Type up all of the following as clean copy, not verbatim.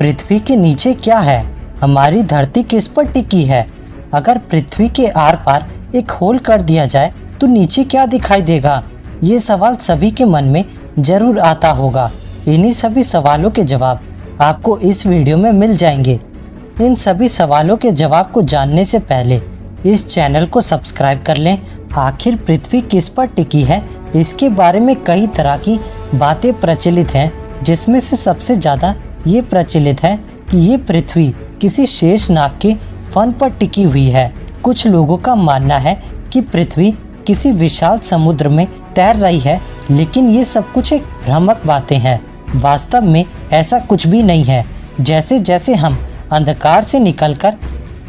पृथ्वी के नीचे क्या है? हमारी धरती किस पर टिकी है? अगर पृथ्वी के आर पार एक होल कर दिया जाए तो नीचे क्या दिखाई देगा? ये सवाल सभी के मन में जरूर आता होगा। इन्हीं सभी सवालों के जवाब आपको इस वीडियो में मिल जाएंगे। इन सभी सवालों के जवाब को जानने से पहले इस चैनल को सब्सक्राइब कर लें। आखिर पृथ्वी किस पर टिकी है, इसके बारे में कई तरह की बातें प्रचलित हैं, जिसमें से सबसे ज़्यादा ये प्रचलित है कि ये पृथ्वी किसी शेषनाग के फन पर टिकी हुई है। कुछ लोगों का मानना है कि पृथ्वी किसी विशाल समुद्र में तैर रही है, लेकिन ये सब कुछ एक भ्रामक बातें हैं। वास्तव में ऐसा कुछ भी नहीं है। जैसे जैसे हम अंधकार से निकलकर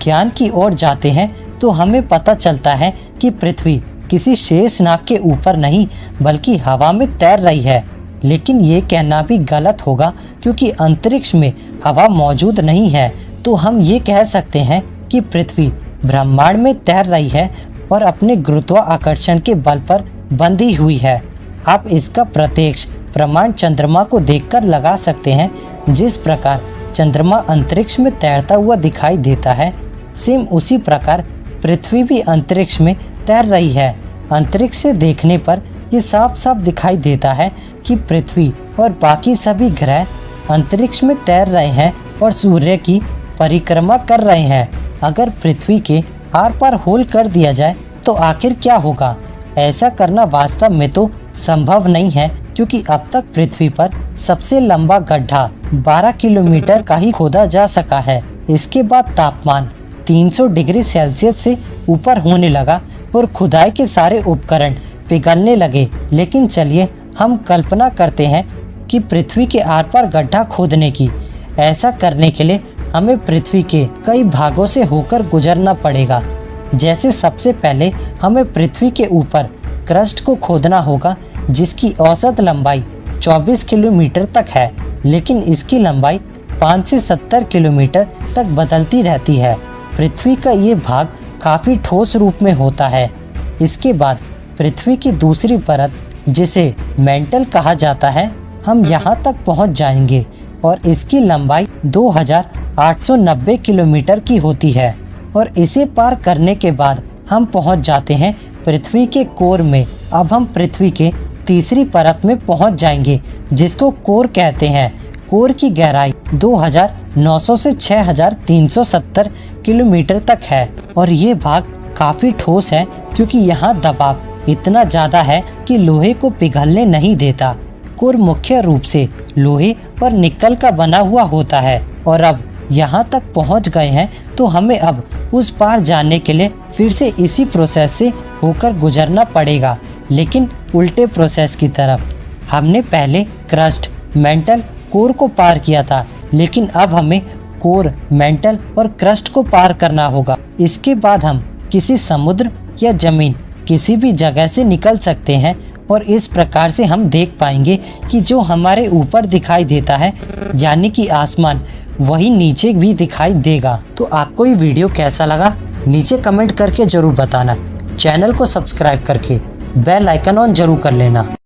ज्ञान की ओर जाते हैं तो हमें पता चलता है कि पृथ्वी किसी शेषनाग के ऊपर नहीं बल्कि हवा में तैर रही है। लेकिन ये कहना भी गलत होगा, क्योंकि अंतरिक्ष में हवा मौजूद नहीं है। तो हम ये कह सकते हैं कि पृथ्वी ब्रह्मांड में तैर रही है और अपने गुरुत्वाकर्षण के बल पर बंधी हुई है। आप इसका प्रत्यक्ष प्रमाण चंद्रमा को देखकर लगा सकते हैं। जिस प्रकार चंद्रमा अंतरिक्ष में तैरता हुआ दिखाई देता है, सेम उसी प्रकार पृथ्वी भी अंतरिक्ष में तैर रही है। अंतरिक्ष से देखने पर ये साफ साफ दिखाई देता है कि पृथ्वी और बाकी सभी ग्रह अंतरिक्ष में तैर रहे हैं और सूर्य की परिक्रमा कर रहे हैं। अगर पृथ्वी के आर पार होल कर दिया जाए तो आखिर क्या होगा? ऐसा करना वास्तव में तो संभव नहीं है, क्योंकि अब तक पृथ्वी पर सबसे लंबा गड्ढा 12 किलोमीटर का ही खोदा जा सका है। इसके बाद तापमान 300 डिग्री सेल्सियस से ऊपर होने लगा और खुदाई के सारे उपकरण पिघलने लगे। लेकिन चलिए हम कल्पना करते हैं कि पृथ्वी के आर पार गड्ढा खोदने की। ऐसा करने के लिए हमें पृथ्वी के कई भागों से होकर गुजरना पड़ेगा। जैसे सबसे पहले हमें पृथ्वी के ऊपर क्रस्ट को खोदना होगा, जिसकी औसत लंबाई 24 किलोमीटर तक है, लेकिन इसकी लंबाई 5 से 70 किलोमीटर तक बदलती रहती है। पृथ्वी का ये भाग काफ़ी ठोस रूप में होता है। इसके बाद पृथ्वी की दूसरी परत, जिसे मेंटल कहा जाता है, हम यहाँ तक पहुँच जाएंगे और इसकी लंबाई 2890 किलोमीटर की होती है। और इसे पार करने के बाद हम पहुँच जाते हैं पृथ्वी के कोर में। अब हम पृथ्वी के तीसरी परत में पहुँच जाएंगे, जिसको कोर कहते हैं। कोर की गहराई 2900 से 6370 किलोमीटर तक है और ये भाग काफ़ी ठोस है, क्योंकि यहाँ दबाव इतना ज़्यादा है कि लोहे को पिघलने नहीं देता। कोर मुख्य रूप से लोहे और निकल का बना हुआ होता है। और अब यहाँ तक पहुँच गए हैं तो हमें अब उस पार जाने के लिए फिर से इसी प्रोसेस से होकर गुजरना पड़ेगा, लेकिन उल्टे प्रोसेस की तरफ। हमने पहले क्रस्ट, मेंटल, कोर को पार किया था, लेकिन अब हमें कोर, मेंटल और क्रस्ट को पार करना होगा। इसके बाद हम किसी समुद्र या जमीन किसी भी जगह से निकल सकते हैं और इस प्रकार से हम देख पाएंगे कि जो हमारे ऊपर दिखाई देता है, यानी कि आसमान, वही नीचे भी दिखाई देगा। तो आपको ये वीडियो कैसा लगा नीचे कमेंट करके जरूर बताना। चैनल को सब्सक्राइब करके बेल आइकन ऑन जरूर कर लेना।